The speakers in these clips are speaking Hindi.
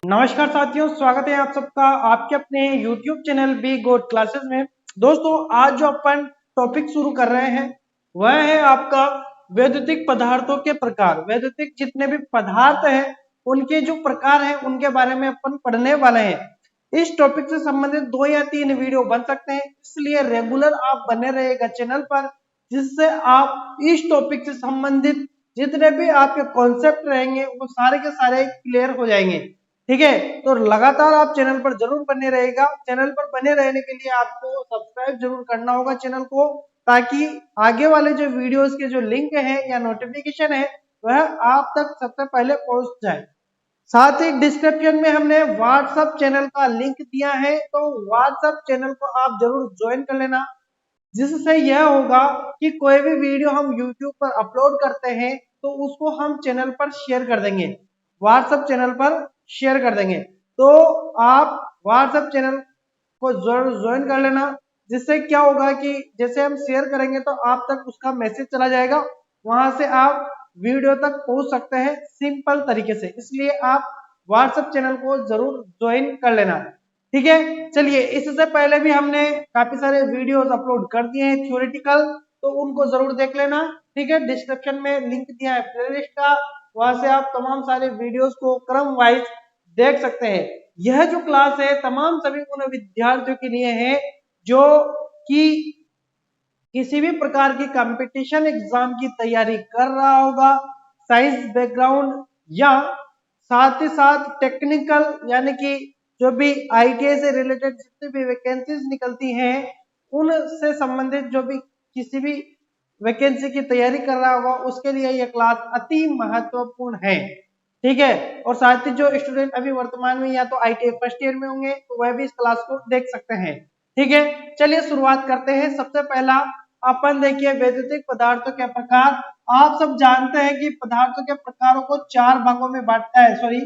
नमस्कार साथियों, स्वागत है आप सबका आपके अपने YouTube चैनल बी गोड क्लासेस में। दोस्तों, आज जो अपन टॉपिक शुरू कर रहे हैं वह है आपका वैद्युतिक पदार्थों के प्रकार। वैद्युतिक जितने भी पदार्थ हैं उनके जो प्रकार हैं उनके बारे में अपन पढ़ने वाले हैं। इस टॉपिक से संबंधित 2 या 3 वीडियो बन सकते हैं, इसलिए रेगुलर आप बने रहेगा चैनल पर, जिससे आप इस टॉपिक से संबंधित जितने भी आपके कॉन्सेप्ट रहेंगे वो सारे के सारे क्लियर हो जाएंगे। ठीक है, तो लगातार आप चैनल पर जरूर बने रहेगा। चैनल पर बने रहने के लिए आपको सब्सक्राइब जरूर करना होगा चैनल को, ताकि आगे वाले जो वीडियोस के जो लिंक है या नोटिफिकेशन है वह आप तक सबसे पहले पहुंच जाए। साथ ही डिस्क्रिप्शन में हमने व्हाट्सएप चैनल का लिंक दिया है, तो व्हाट्सएप चैनल को आप जरूर ज्वाइन कर लेना, जिससे यह होगा कि कोई भी वीडियो हम यूट्यूब पर अपलोड करते हैं तो उसको हम चैनल पर शेयर कर देंगे, व्हाट्सएप चैनल पर शेयर कर देंगे। तो आप व्हाट्सएप चैनल को जरूर ज्वाइन कर लेना, जिससे क्या होगा कि जैसे हम शेयर करेंगे तो आप तक उसका मैसेज चला जाएगा, वहां से आप वीडियो तक पहुंच सकते हैं सिंपल तरीके से। इसलिए आप व्हाट्सएप चैनल को जरूर ज्वाइन कर लेना। ठीक है, चलिए, इससे पहले भी हमने काफी सारे वीडियोस अपलोड कर दिए हैं थ्योरेटिकल, तो उनको जरूर देख लेना। ठीक है, डिस्क्रिप्शन में लिंक दिया है प्लेलिस्ट का, वहां से आप तमाम सारे वीडियोस को क्रम वाइज देख सकते हैं। यह जो क्लास है तमाम सभी उन विद्यार्थियों के लिए है जो कि किसी भी प्रकार की कंपटीशन एग्जाम की तैयारी कर रहा होगा, साइंस बैकग्राउंड या साथ ही साथ टेक्निकल, यानी कि जो भी आईटीआई से रिलेटेड जितनी भी वैकेंसीज निकलती हैं उनसे संबंधित जो भी किसी भी वैकेंसी की तैयारी कर रहा होगा उसके लिए यह क्लास अति महत्वपूर्ण है। ठीक है, और साथ ही जो स्टूडेंट अभी वर्तमान में या तो आईटीआई फर्स्ट ईयर में होंगे तो वह भी इस क्लास को देख सकते हैं। ठीक है, चलिए शुरुआत करते हैं। सबसे पहला अपन देखिए वैद्युतिक पदार्थों के प्रकार। आप सब जानते हैं कि पदार्थों के प्रकारों को 4 भागों में बांटा है, सॉरी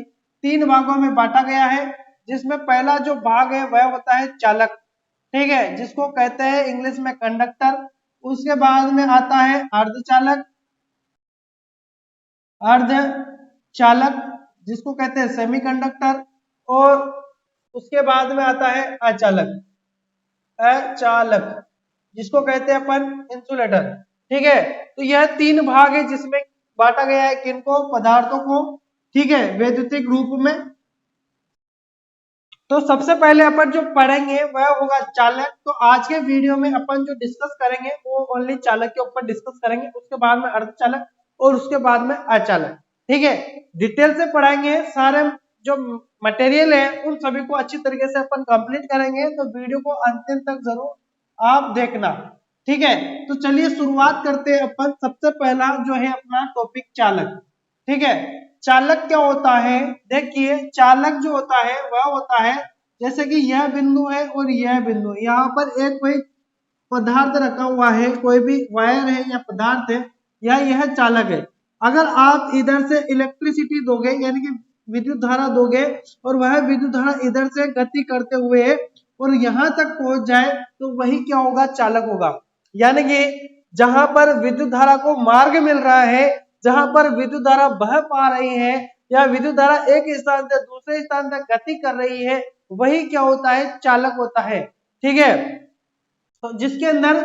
3 भागों में बांटा गया है, जिसमें पहला जो भाग है वह होता है चालक। ठीक है, जिसको कहते हैं इंग्लिश में कंडक्टर। उसके बाद में आता है अर्धचालक, अर्धचालक जिसको कहते हैं सेमीकंडक्टर, और उसके बाद में आता है अचालक, अचालक जिसको कहते हैं अपन इंसुलेटर। ठीक है, तो यह 3 भाग है जिसमें बांटा गया है किनको, पदार्थों को। ठीक है, वैद्युतिक रूप में। तो सबसे पहले अपन जो पढ़ेंगे वह होगा चालक। तो आज के वीडियो में अपन जो डिस्कस करेंगे वो ओनली चालक के ऊपर डिस्कस करेंगे, उसके बाद में अर्धचालक और उसके बाद में अचालक। ठीक है, डिटेल से पढ़ाएंगे, सारे जो मटेरियल है उन सभी को अच्छी तरीके से अपन कंप्लीट करेंगे, तो वीडियो को अंतिम तक जरूर आप देखना। ठीक है, तो चलिए शुरुआत करते हैं अपन। सबसे पहला जो है अपना टॉपिक चालक। ठीक है, चालक क्या होता है, देखिए चालक जो होता है वह होता है जैसे कि यह बिंदु है और यह बिंदु, यहाँ पर एक कोई पदार्थ रखा हुआ है, कोई भी वायर है या पदार्थ है, यह चालक है। अगर आप इधर से इलेक्ट्रिसिटी दोगे, यानी कि विद्युत धारा दोगे, और वह विद्युत धारा इधर से गति करते हुए और यहाँ तक पहुंच जाए तो वही क्या होगा, चालक होगा। यानी कि जहां पर विद्युत धारा को मार्ग मिल रहा है, जहां पर विद्युत धारा बह पा रही है या विद्युत धारा एक स्थान से दूसरे स्थान तक गति कर रही है, वही क्या होता है, चालक होता है। ठीक है, तो जिसके अंदर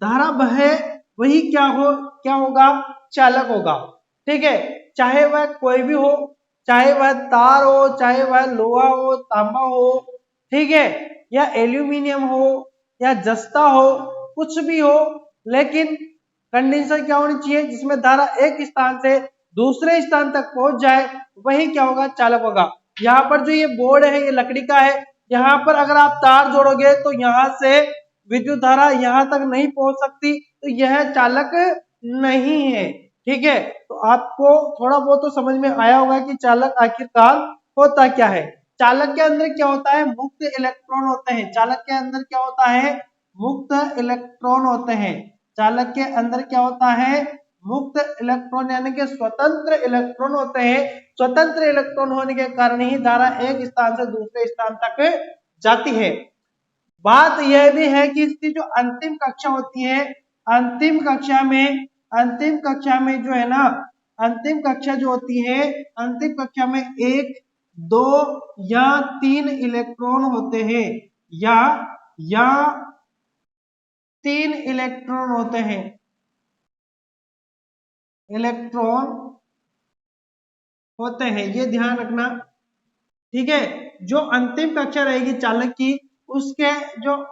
धारा बहे वही क्या होगा, चालक होगा। ठीक है, चाहे वह कोई भी हो, चाहे वह तार हो, चाहे वह लोहा हो, तांबा हो, ठीक है, या एल्यूमिनियम हो या जस्ता हो, कुछ भी हो, लेकिन कंडीशन क्या होनी चाहिए, जिसमें धारा एक स्थान से दूसरे स्थान तक पहुंच जाए, वही क्या होगा, चालक होगा। यहाँ पर जो ये बोर्ड है ये लकड़ी का है, यहाँ पर अगर आप तार जोड़ोगे तो यहाँ से विद्युत धारा यहाँ तक नहीं पहुंच सकती, तो यह चालक नहीं है। ठीक है, तो आपको थोड़ा बहुत तो समझ में आया होगा कि चालक आखिरकार होता क्या है। चालक के अंदर क्या होता है, मुक्त इलेक्ट्रॉन होते हैं। चालक के अंदर क्या होता है, मुक्त इलेक्ट्रॉन होते हैं। चालक के अंदर क्या होता है, मुक्त इलेक्ट्रॉन, यानी कि स्वतंत्र इलेक्ट्रॉन होते हैं। स्वतंत्र इलेक्ट्रॉन होने के कारण ही धारा एक स्थान से दूसरे स्थान तक जाती है। बात यह भी है कि इसकी जो अंतिम कक्षा होती है, अंतिम कक्षा में जो है ना, अंतिम कक्षा जो होती है, अंतिम कक्षा में एक 2 या 3 इलेक्ट्रॉन होते हैं, या 3 इलेक्ट्रॉन होते हैं, इलेक्ट्रॉन होते हैं, ये ध्यान रखना। ठीक है, जो अंतिम कक्षा रहेगी चालक की, उसके जो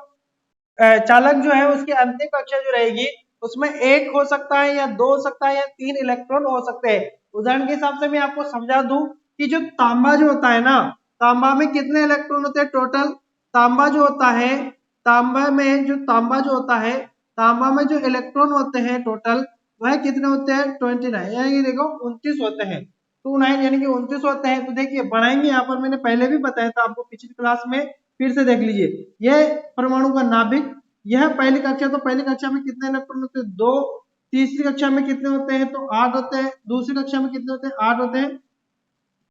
चालक जो है उसकी अंतिम कक्षा जो रहेगी उसमें एक हो सकता है या दो हो सकता है या 3 इलेक्ट्रॉन हो सकते हैं। उदाहरण के हिसाब से मैं आपको समझा दूं कि जो तांबा जो होता है ना, तांबा में कितने इलेक्ट्रॉन होते हैं टोटल? तांबा जो होता है, तांबा जो होता है, तांबा में जो इलेक्ट्रॉन होते हैं टोटल, वह कितने होते हैं? 29, यानी कि देखो 29 होते हैं, 29 यानी कि 29 होते हैं। तो देखिए बढ़ाएंगे, यहाँ पर मैंने पहले भी बताया था आपको पिछली क्लास में, फिर से देख लीजिए। यह परमाणु का नाभिक, यह पहली कक्षा, तो पहली कक्षा में कितने इलेक्ट्रॉन होते हैं? 2। तीसरी कक्षा में कितने होते हैं? तो 8 होते हैं। दूसरी कक्षा में कितने होते हैं? 8 होते हैं।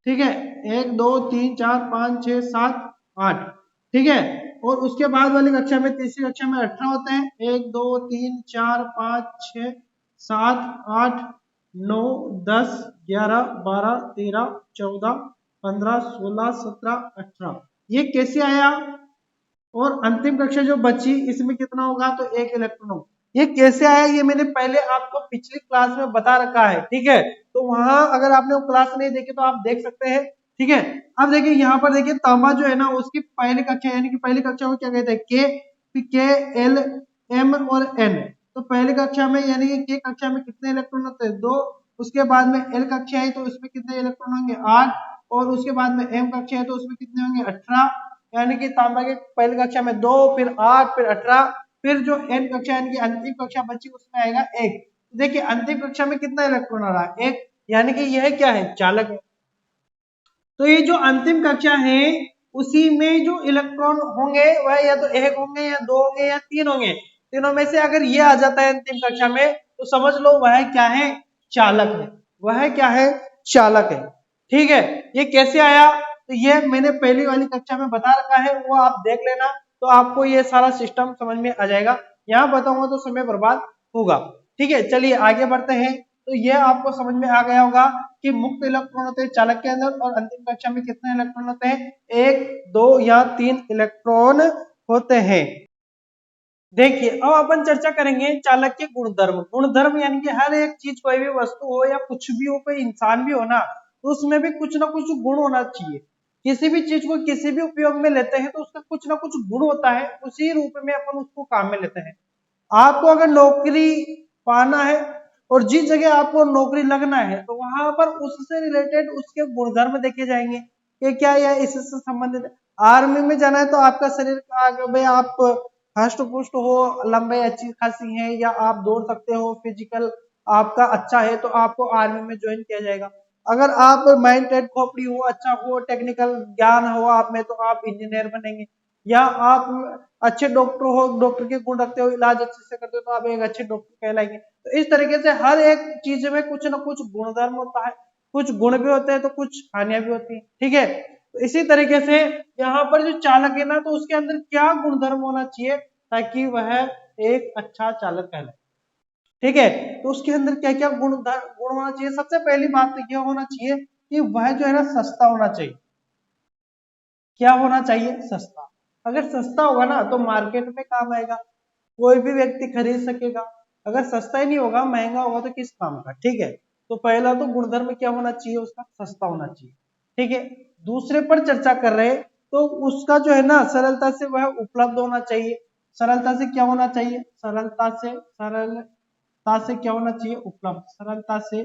ठीक है, 1 2 3 4 5 6 7 8। ठीक है, और उसके बाद वाली कक्षा में, तीसरी कक्षा में 18 होते हैं। 1 2 3 4 5 6 7 8 9 10 11 12 13 14 15 16 17 18। ये कैसे आया? और अंतिम कक्षा जो बची इसमें कितना होगा? तो 1 इलेक्ट्रॉन होगा। ये कैसे आया ये मैंने पहले आपको पिछली क्लास में बता रखा है। ठीक है, तो वहां अगर आपने वो क्लास नहीं देखी तो आप देख सकते हैं। ठीक है, अब देखिए यहाँ पर देखिए तांबा जो है ना उसकी पहली कक्षा, यानी कि पहली कक्षा को क्या कहते हैं? के, एल, एम और एन। तो पहली कक्षा में यानी कि के कक्षा में कितने इलेक्ट्रॉन होते हैं? 2। उसके बाद में एल कक्षा है तो उसमें कितने इलेक्ट्रॉन होंगे? 8। और उसके बाद में एम कक्षा है तो उसमें कितने होंगे? 18। यानी कि तांबा की पहली कक्षा में 2, फिर 8, फिर 18, फिर जो एन कक्षा यानी कि अंतिम कक्षा बची उसमें आएगा 1। देखिए अंतिम कक्षा में कितना इलेक्ट्रॉन आ रहा है? 1, यानी कि यह क्या है? चालक है। तो ये जो अंतिम कक्षा है उसी में जो इलेक्ट्रॉन होंगे वह या तो 1 होंगे या 2 होंगे या 3 होंगे। तीनों में से अगर ये आ जाता है अंतिम कक्षा में तो समझ लो वह क्या है? चालक है। वह क्या है? चालक है। ठीक है, ये कैसे आया? तो ये मैंने पहली वाली कक्षा में बता रखा है, वो आप देख लेना, तो आपको ये सारा सिस्टम समझ में आ जाएगा। यहाँ बताऊंगा तो समय बर्बाद होगा। ठीक है, चलिए आगे बढ़ते हैं। तो ये आपको समझ में आ गया होगा कि मुक्त इलेक्ट्रॉन होते हैं चालक के अंदर, और अंतिम कक्षा में कितने इलेक्ट्रॉन होते हैं? 1 2 या 3 इलेक्ट्रॉन होते हैं। देखिए अब अपन चर्चा करेंगे चालक के गुणधर्म। गुणधर्म यानी कि हर एक चीज, कोई भी वस्तु हो या कुछ भी हो, कोई इंसान भी हो ना, तो उसमें भी कुछ ना कुछ गुण होना चाहिए। किसी भी चीज को किसी भी उपयोग में लेते हैं तो उसका कुछ ना कुछ गुण होता है, उसी रूप में अपन उसको काम में लेते हैं। आपको अगर नौकरी पाना है और जिस जगह आपको नौकरी लगना है तो वहां पर उससे रिलेटेड उसके गुणधर्म देखे जाएंगे कि क्या यह इससे संबंधित है। आर्मी में जाना है तो आपका शरीर का भाई आप हष्ट पुष्ट हो, लंबाई अच्छी खासी है, या आप दौड़ सकते हो, फिजिकल आपका अच्छा है, तो आपको आर्मी में ज्वाइन किया जाएगा। अगर आप माइंड खोपड़ी हो, अच्छा हो, टेक्निकल ज्ञान हो आप में, तो आप इंजीनियर बनेंगे। या आप अच्छे डॉक्टर हो, डॉक्टर के गुण रखते हो, इलाज अच्छे से करते हो, तो आप एक अच्छे डॉक्टर कहलाएंगे। तो इस तरीके से हर एक चीज में कुछ ना कुछ गुणधर्म होता है, कुछ गुण भी होते हैं तो कुछ हानियां भी होती है। ठीक है, तो इसी तरीके से यहाँ पर जो चालक है ना, तो उसके अंदर क्या गुणधर्म होना चाहिए ताकि वह एक अच्छा चालक कहलाए। ठीक है, तो उसके अंदर क्या क्या गुण होना चाहिए? सबसे पहली बात तो यह होना चाहिए कि वह जो है ना सस्ता होना चाहिए। क्या होना चाहिए? सस्ता। अगर सस्ता होगा ना तो मार्केट में काम आएगा, कोई भी व्यक्ति खरीद सकेगा। अगर सस्ता ही नहीं होगा, महंगा होगा, तो किस काम का? ठीक है, तो पहला तो गुणधर्म क्या होना चाहिए उसका? सस्ता होना चाहिए। ठीक है, दूसरे पर चर्चा कर रहे हैं तो उसका जो है ना सरलता से वह उपलब्ध होना चाहिए। सरलता से क्या होना चाहिए? सरलता से क्या होना चाहिए? उपलब्ध। सरलता से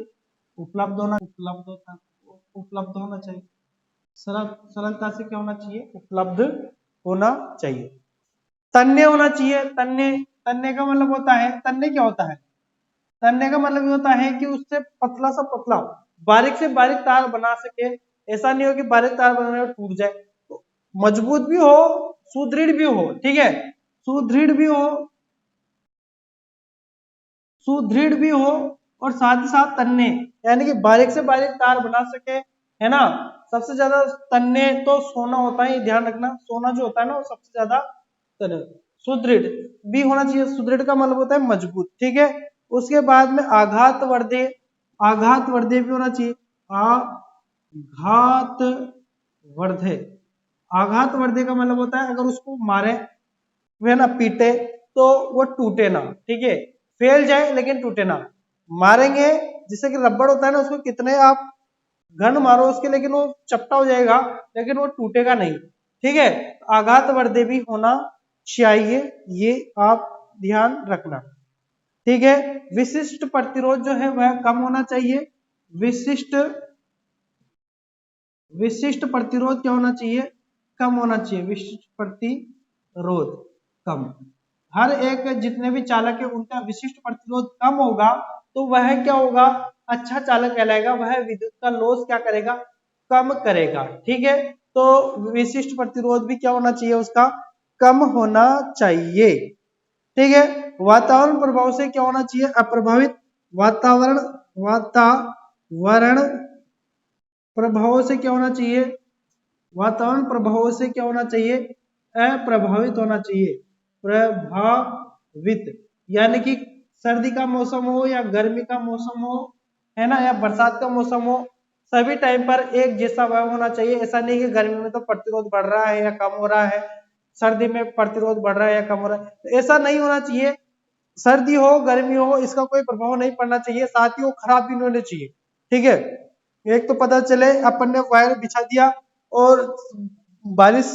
उपलब्ध होना चाहिए। सरलता से क्या होना चाहिए? उपलब्ध होना चाहिए। तन्य होना चाहिए। तन्य, तन्य का मतलब होता है, तन्य क्या होता है? तन्य का मतलब ये होता है कि उससे पतला सा पतला, बारीक से बारीक तार बना सके। ऐसा नहीं हो कि बारीक तार बनाने में टूट जाए। तो मजबूत भी हो, सुदृढ़ भी हो। ठीक है, सुदृढ़ भी हो, सुदृढ़ भी हो, और साथ ही साथ तन्य, यानी कि बारीक से बारीक तार बना सके, है ना। सबसे ज्यादा तन्य तो सोना होता है, ये ध्यान रखना। सोना जो होता है ना वो सबसे ज्यादा तन्य। सुदृढ़ भी होना चाहिए। सुदृढ़ का मतलब होता है मजबूत। ठीक है, उसके बाद में आघात वर्धे, आघात वर्धे भी होना चाहिए। आघात वर्धे। आघात वर्धे का मतलब होता है अगर उसको मारे वे ना पीटे तो वो टूटे ना, ठीक है, फैल जाए लेकिन टूटे ना। मारेंगे जिससे कि रबड़ होता है ना, उसको कितने आप घन मारो उसके लेकिन वो चपटा हो जाएगा लेकिन वो टूटेगा नहीं, ठीक है। आघात वर्धे भी होना चाहिए, ये आप ध्यान रखना, ठीक है। विशिष्ट प्रतिरोध जो है वह कम होना चाहिए। विशिष्ट विशिष्ट प्रतिरोध क्या होना चाहिए? कम होना चाहिए। विशिष्ट प्रतिरोध कम। हर एक जितने भी चालक है उनका विशिष्ट प्रतिरोध कम होगा तो वह क्या होगा? अच्छा चालक कहलाएगा, वह विद्युत का लॉस क्या करेगा? कम करेगा, ठीक है। तो विशिष्ट प्रतिरोध भी क्या होना चाहिए? उसका कम होना चाहिए, ठीक है। वातावरण प्रभाव से क्या होना चाहिए? अप्रभावित। वातावरण वातावरण प्रभाव से क्या होना चाहिए? वातावरण प्रभाव से क्या होना चाहिए? अप्रभावित होना चाहिए। प्रभावित यानी कि सर्दी का मौसम हो या गर्मी का मौसम हो, है ना, या बरसात का मौसम हो, सभी टाइम पर एक जैसा वह होना चाहिए। ऐसा नहीं कि गर्मी में तो प्रतिरोध बढ़ रहा है या कम हो रहा है, सर्दी में प्रतिरोध बढ़ रहा है या कम हो रहा है, तो ऐसा नहीं होना चाहिए। सर्दी हो गर्मी हो इसका कोई प्रभाव नहीं पड़ना चाहिए, साथ ही वो खराब भी नहीं होने चाहिए, ठीक है। एक तो पता चले अपन ने वायर बिछा दिया और बारिश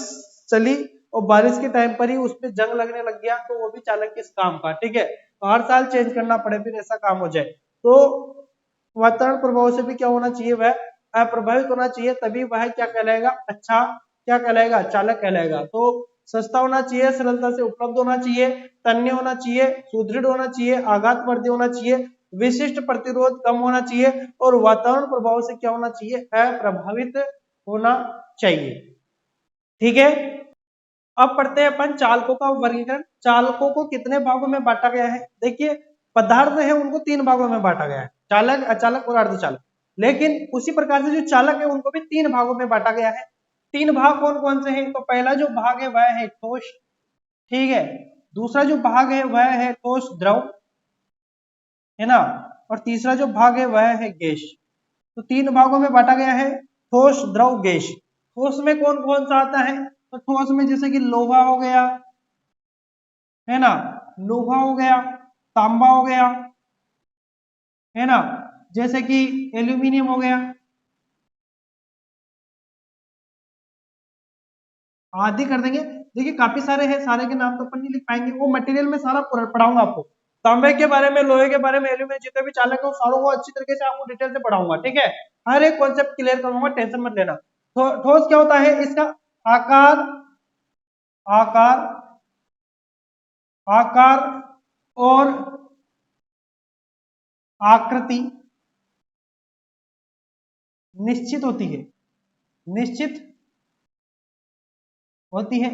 चली और बारिश के टाइम पर ही उसमें जंग लगने लग गया तो वो भी चालक किस काम का, ठीक है। तो हर साल चेंज करना पड़े फिर ऐसा काम हो जाए। तो वातावरण प्रभाव से भी क्या होना चाहिए? वह अप्रभावित होना चाहिए, तभी वह क्या कहलाएगा? अच्छा क्या कहलाएगा? चालक कहलाएगा। तो सस्ता होना चाहिए, सरलता से उपलब्ध होना चाहिए, तन्य होना चाहिए, सुदृढ़ होना चाहिए, आघात वर्धी होना चाहिए, विशिष्ट प्रतिरोध कम होना चाहिए और वातावरण प्रभाव से क्या होना चाहिए? अप्रभावित होना चाहिए, ठीक है। अब पढ़ते हैं अपन चालकों का वर्गीकरण। चालकों को कितने भागों में बांटा गया है? देखिए पदार्थ है उनको तीन भागों में बांटा गया है, चालक, अचालक और अर्धचालक। लेकिन उसी प्रकार से जो चालक है उनको भी तीन भागों में बांटा गया है। तीन भाग कौन कौन से हैं? तो पहला जो भाग है वह है ठोस, ठीक है। दूसरा जो भाग है वह है ठोस द्रव, है ना, और तीसरा जो भाग है वह है गैस। तो तीन भागों में बांटा गया है, ठोस द्रव गैस। ठोस में कौन कौन सा आता है? तो ठोस में जैसे कि लोहा हो गया, है ना, लोहा हो गया, तांबा हो गया, है ना, जैसे कि एल्यूमिनियम हो गया, आदि कर देंगे। देखिए काफी सारे हैं, सारे के नाम तो अपन नहीं लिख पाएंगे, वो मटेरियल में सारा पढ़ाऊंगा आपको। तांबे के बारे में, लोहे के बारे में, एल्यूमिनियम जितने भी चालक है सारों को अच्छी तरीके से आपको डिटेल से पढ़ाऊंगा, ठीक है। हर एक कॉन्सेप्ट क्लियर करूंगा, टेंशन मत लेना। ठोस क्या होता है? इसका आकार, आकार, आकार और आकृति निश्चित होती है, निश्चित होती है।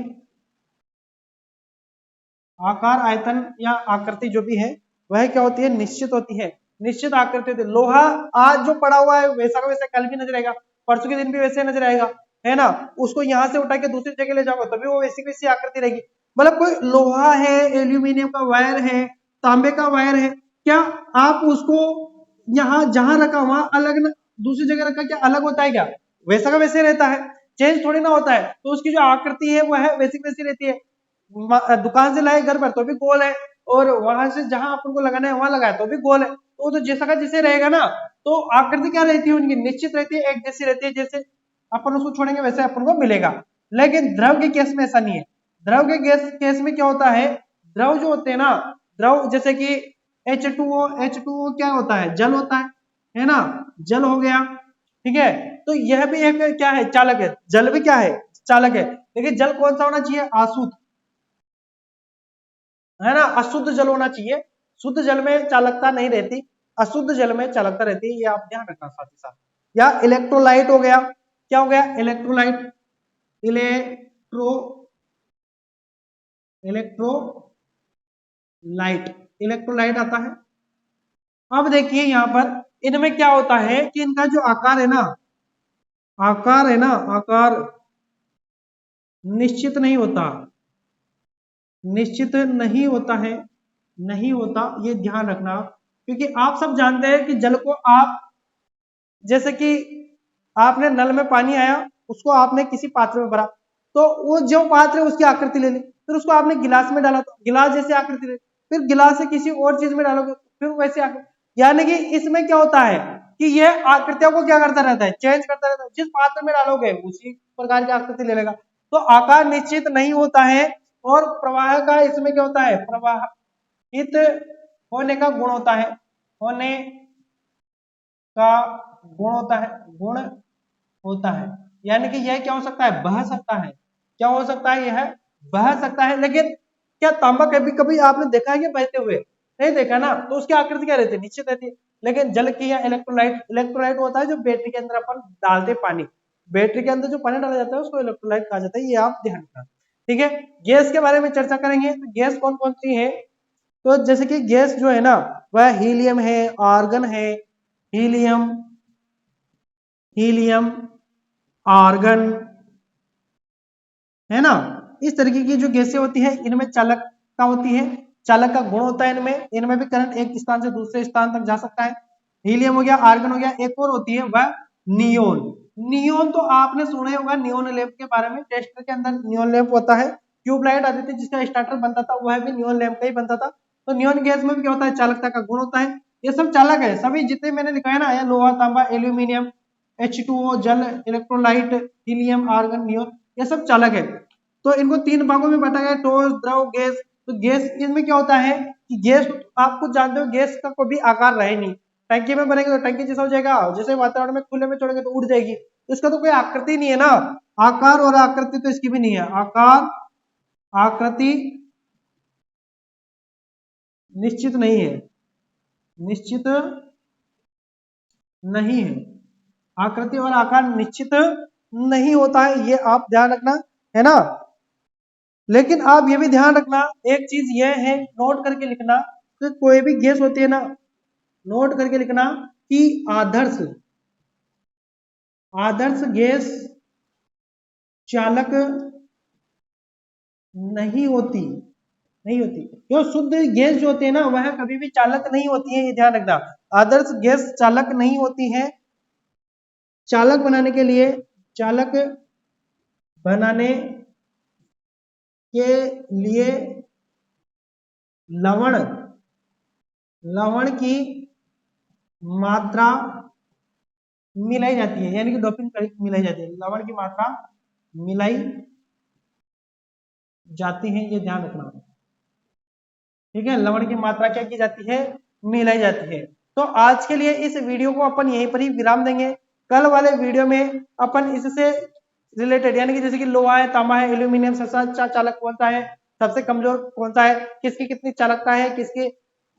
आकार, आयतन या आकृति जो भी है वह क्या होती है? निश्चित होती है, निश्चित आकृति होती है। लोहा आज जो पड़ा हुआ है वैसा का वैसा कल भी नजर आएगा, परसों के दिन भी वैसे नजर आएगा, है ना। उसको यहाँ से उठा के दूसरी जगह ले जाओगे तभी वो वैसी वैसी आकृति रहेगी। मतलब कोई लोहा है, एल्यूमिनियम का वायर है, तांबे का वायर है, क्या आप उसको यहाँ जहां रखा वहां अलग दूसरी जगह रखा क्या अलग होता है? क्या वैसा का वैसे रहता है, चेंज थोड़ी ना होता है। तो उसकी जो आकृति है वह वैसी वैसी रहती है। दुकान से लाए घर पर तो भी गोल है, और वहां से जहां अपन को लगाना है वहां लगाया तो भी गोल है। तो जैसा का जैसे रहेगा ना, तो आकृति क्या रहती है उनकी? निश्चित रहती है, एक जैसी रहती है, जैसे अपन उसको छोड़ेंगे वैसे अपन को मिलेगा। लेकिन द्रव के केस में ऐसा नहीं है। द्रव के केस में क्या होता है? द्रव जो होते हैं ना, द्रव जैसे कि H2O, H2O क्या होता है? जल होता है ना, जल हो गया, ठीक है। तो यह भी एक क्या है? चालक है। जल भी क्या है? चालक है। लेकिन जल कौन सा होना चाहिए? आशुद्ध, है ना, अशुद्ध जल होना चाहिए। शुद्ध जल में चालकता नहीं रहती, अशुद्ध जल में चालकता रहती है, ये आप ध्यान रखना साथ ही साथ। या इलेक्ट्रोलाइट हो गया, क्या हो गया? इलेक्ट्रोलाइट, इलेक्ट्रो इलेक्ट्रोलाइट, इलेक्ट्रोलाइट आता है। अब देखिए यहाँ पर इनमें क्या होता है कि इनका जो आकार है ना, आकार है ना, आकार निश्चित नहीं होता, निश्चित नहीं होता है, नहीं होता, ये ध्यान रखना। क्योंकि आप सब जानते हैं कि जल को आप, जैसे कि आपने नल में पानी आया उसको आपने किसी पात्र में भरा, तो वो जो पात्र है उसकी आकृति ले ली, फिर उसको आपने गिलास में डाला तो गिलास जैसी आकृति ले ली, फिर गिलास से किसी और चीज में डालोगे फिर वैसे आकृति, यानी कि इसमें क्या होता है कि ये आकृतियों को क्या करता रहता है, चेंज करता रहता है, जिस पात्र में डालोगे उसी प्रकार की आकृति ले लेगा। तो आकार निश्चित नहीं होता है, और प्रवाह का इसमें क्या होता है, प्रवाहित होने का गुण होता है, होने का गुण होता है, गुण होता है। यानी कि यह क्या हो सकता है, बह सकता है, क्या हो सकता है, यह बह सकता है। लेकिन क्या तांबा कभी कभी आपने देखा है कि बहते हुए, नहीं देखा ना, तो उसकी आकृति क्या रहती है, निश्चित रहती है। लेकिन जल की या इलेक्ट्रोलाइट, इलेक्ट्रोलाइट होता है जो बैटरी के अंदर अपन डालते पानी, बैटरी के अंदर जो पानी डाला जाता है उसको इलेक्ट्रोलाइट कहा जाता है, ये आप ध्यान रखना। ठीक है, गैस के बारे में चर्चा करेंगे, तो गैस कौन कौन सी है, तो जैसे कि गैस जो है ना वह हीलियम है, आर्गन है, हीलियम, हीलियम, आर्गन, है ना। इस तरीके की जो गैसें होती है इनमें चालकता होती है, चालक का गुण होता है, इनमें इनमें भी करंट एक स्थान से दूसरे स्थान तक जा सकता है। हीलियम हो गया, आर्गन हो गया, एक और होती है वह नियोन। नियोन तो आपने सुना ही होगा, नियोन लैंप के बारे में, टेस्टर के अंदर नियोन लैंप होता है, ट्यूबलाइट आती थी जिसका स्टार्टर बनता था वह भी नियोन लैंप का ही बनता था। तो नियोन गैस में भी क्या होता है, चालकता का गुण होता है। ये सब चालक है, सभी जितने मैंने लिखा है ना, लोहा, तांबा, एल्यूमिनियम, H2O, जल, इलेक्ट्रोलाइट, हीलियम, आर्गन, नियोन, ये सब चालक है। तो इनको तीन भागों में बांटा गया, ठोस, द्रव, गैस। तो गैस इनमें क्या होता है कि गैस, आप खुद जानते हो गैस का कोई भी आकार रहे नहीं, टंकी में भरेंगे तो टंकी जैसा हो जाएगा, जैसे वातावरण में खुले में छोड़ेंगे तो उड़ जाएगी, तो इसका तो कोई आकृति नहीं है ना, आकार और आकृति तो इसकी भी नहीं है, आकार आकृति निश्चित नहीं है, निश्चित नहीं है, आकृति और आकार निश्चित नहीं होता है, ये आप ध्यान रखना, है ना। लेकिन आप ये भी ध्यान रखना, एक चीज ये है, नोट करके लिखना कि कोई भी गैस होती है ना, नोट करके लिखना कि आदर्श, आदर्श गैस चालक नहीं होती, नहीं होती। जो शुद्ध गैस जो होती है ना वह कभी भी चालक नहीं होती है, ये ध्यान रखना। आदर्श गैस चालक नहीं होती है। चालक बनाने के लिए, चालक बनाने के लिए लवण, लवण की मात्रा मिलाई जाती है, यानी कि डोपिंग मिलाई जाती है, लवण की मात्रा मिलाई जाती है, ये ध्यान रखना। ठीक है, लवण की मात्रा क्या की जाती है, मिलाई जाती है। तो आज के लिए इस वीडियो को अपन यहीं पर ही विराम देंगे। कल वाले वीडियो में अपन इससे रिलेटेड, यानी कि जैसे कि लोहा है, तांबा है, एल्यूमिनियम, सबसे अच्छा चालक कौन सा है, सबसे कमजोर कौन सा है, किसकी कितनी चालकता है, किसकी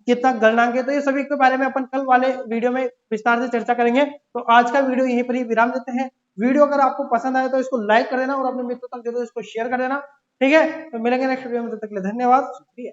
कितना गलनांक है, तो ये सभी के बारे में अपन कल वाले वीडियो में विस्तार से चर्चा करेंगे। तो आज का वीडियो यहीं पर ही विराम देते हैं। वीडियो अगर आपको पसंद आए तो इसको लाइक कर देना और अपने मित्रों तक जरूर इसको शेयर कर देना। ठीक है, तो मिलेंगे नेक्स्ट वीडियो में, तब तक के लिए धन्यवाद, शुक्रिया।